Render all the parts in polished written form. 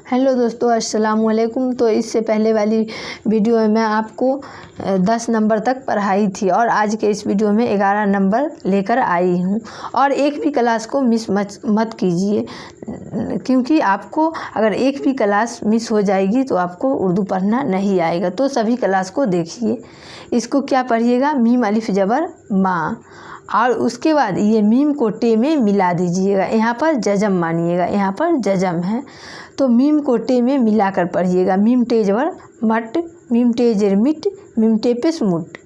Hello दोस्तों, अस्सलाम वालेकुम। तो इससे पहले वाली वीडियो में मैं आपको 10 नंबर तक पढ़ाई थी और आज के इस वीडियो में 11 नंबर लेकर आई हूँ। और एक भी क्लास को मिस मत कीजिए, क्योंकि आपको अगर एक भी क्लास मिस हो जाएगी तो आपको उर्दू पढ़ना नहीं आएगा। तो सभी क्लास को देखिए। इसको क्या पढ़िएगा, मीम अलिफ जबर माँ, और उसके बाद ये मीम को टे में मिला दीजिएगा। यहाँ पर जजम मानिएगा, यहाँ पर जजम है तो मीम को टे में मिलाकर पढ़िएगा। मीम टे जबर मट, मीम टे जेर मिट, मीम टे पेस मुट,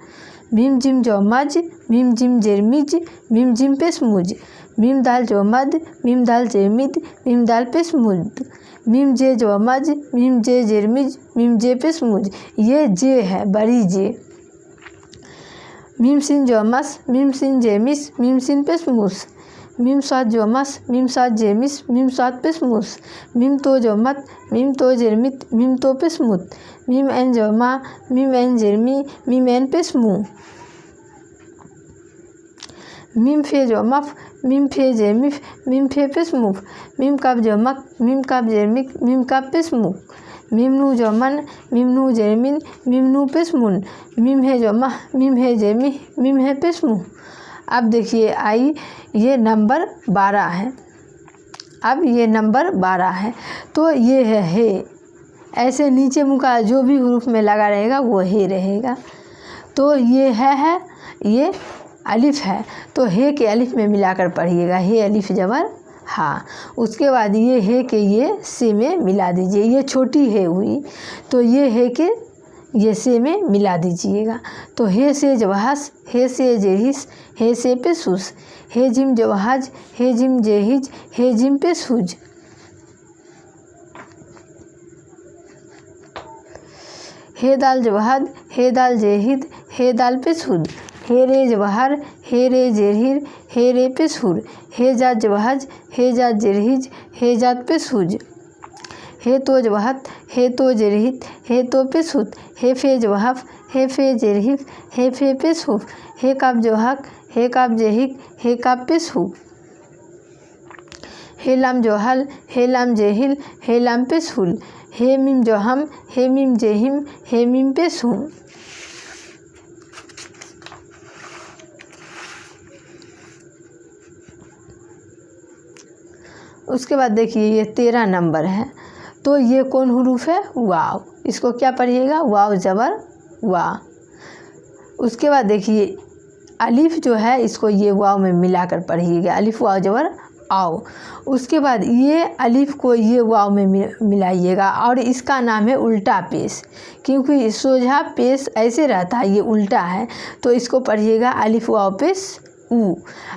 मीम जिम जो मज, मीम जिम जेर मिज, मीम जिम पेस मुज, मीम दाल जो मद, मीम दाल जे मिद, मीम दाल पेस मुद, मीम जे जो मज, मीम जे जेर मिज, मीम जे पेस मुज। ये जे है, बड़ी जे। मीम सिन जो मस, मीम सिन जे मिस, मीम सिन पेस मुस, मीम सात जो मस, मीम सात जे मिस, मीम सात पेस मुस, मीम तो जो मत, मीम तो जेर मित, मीम तो पेस मुत, मीम एन जो मा, मीम एन जेर मी, मीम एन पेस मु, मीम फे जो मफ, मीम फे जे मिफ, मीम फे पेस मुफ, मीम कब जो मक, मीम कब जेर मिक, मीम कब पेस मुक, मीम नू जो मन, मीम नू जेर मिन, मीम नू पेस मुन, मीम है जो मह, मीम है जे मी, मीम है पेस मु। अब देखिए आई, ये नंबर 12 है। अब ये नंबर 12 है तो ये है हे। ऐसे नीचे मुँह का जो भी हुरूफ में लगा रहेगा वो हे रहेगा। तो ये है, ये अलिफ है तो हे के अलिफ में मिलाकर पढ़िएगा। हे अलिफ जबर हाँ। उसके बाद ये हे के ये से में मिला दीजिए। ये छोटी हे हुई तो ये हे के ये से में मिला दीजिएगा। तो हे से जवाहस, हे से जेहिस, हे से पे सुस, हे जिम जवाहज, हे जिम जेहिज, हे जिम पे सुज, हे दाल जवाहद, हे दाल जेहिद, हे दाल पे सुद, हे रे जवाहर, हे रे जेरहिर, हे रे पे सुर, हे जात जवाहज, हे जात जेरहिज, हे जात पे सुज, हे तो जवाहत, हे तो जेरहित, हे तो पे सुत, हे फे जवाहफ, हे फे जेरहिफ, हे फे पे सुफ, हे काब जवाहक, हे काब जेहिक, हे काब पे सुफ, हे लाम जोहल, हे लाम जेहिल, हे लाम पे सुल, हे मीम जो हम, हे मीम जेहिम, हे मीम पे सुम। उसके बाद देखिए ये 13 नंबर है तो ये कौन हुरूफ है, वाव। इसको क्या पढ़िएगा, वाव जबर वाह। उसके बाद देखिए अलिफ जो है इसको ये वाव में मिलाकर पढ़िएगा। अलिफ वाव जबर आओ। उसके बाद ये अलिफ को ये वाव में मिलाइएगा और इसका नाम है उल्टा पेश, क्योंकि सोझा पेश ऐसे रहता है, ये उल्टा है तो इसको पढ़िएगा अलिफ वाव पेश ऊ।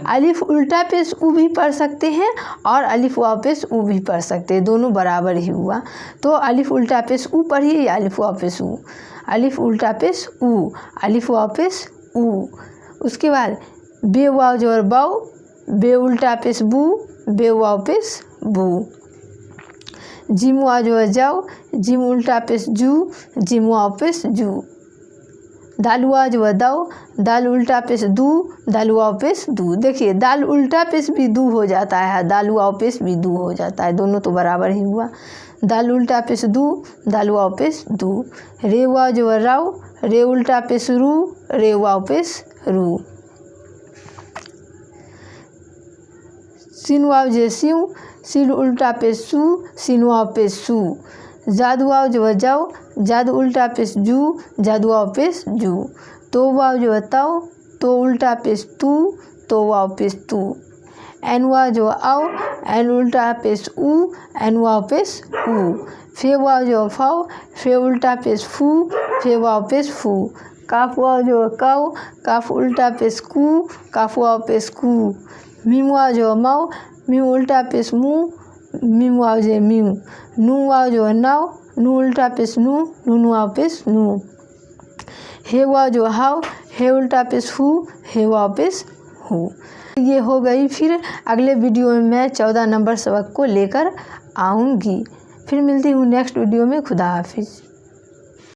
अलिफ उल्टा पेश ऊ भी पढ़ सकते हैं और अलिफ वाव पेश ऊ भी पढ़ सकते हैं, दोनों बराबर ही हुआ। तो अलिफ उल्टा पेश ऊ पढ़िए या अलिफ वाव पेश ऊ, अलिफ उल्टा पेश ऊ, अलिफ वाव पेश ऊ। उसके बाद बे वाव जोर बाऊ, बे उल्टा पेश बू, बे वाव पेश बू। जिम वाव जोर जाओ, जिम उल्टा पेश जू, जिम वाव पेश जू। दाल वाव जो दाओ, दाल उल्टा पेश दू, दाल वाव पेश दू। देखिए दाल उल्टा पेश भी दू हो जाता है, दाल वाव पेश भी दू हो जाता है, दोनों तो बराबर ही हुआ। दाल उल्टा पेश दू, दाल वाव पेश दू। रे वाव जो राव, रे उल्टा पेश रू, रे वाव पेश रू। सिन वाव जे सिंह, सिन उल्टा पेश सू, सिन वाव पेश सू। जादू वाव जो जाओ, जादू उल्टा पेश जू, जादू वाव पेश जू। तो वाव जो ताओ, तो उल्टा पेश तू, तो वाव पेश तू। एन वाव जो आओ, एन उल्टा पेश ऊ, एन वाव पेश ऊ। फे वाव जो फाओ, फे उल्टा पेश फू, फे वाव पेश फू। काफ वाव जो काओ, काफ उल्टा पेश कू, काफ वाव पेश कू। मीम वाव जो माओ, मीम उल्टा पेश मू, मीम वाव जे मीम। नू वाव जो नाव, नू उल्टा पेश नू, नून वाव पेश नू। हे वाव जो हाव, हे उल्टा पेश हु, हे वाव पेश हु। ये हो गई। फिर अगले वीडियो में मैं 14 नंबर सबक को लेकर आऊँगी। फिर मिलती हूँ नेक्स्ट वीडियो में। खुदा हाफिज़।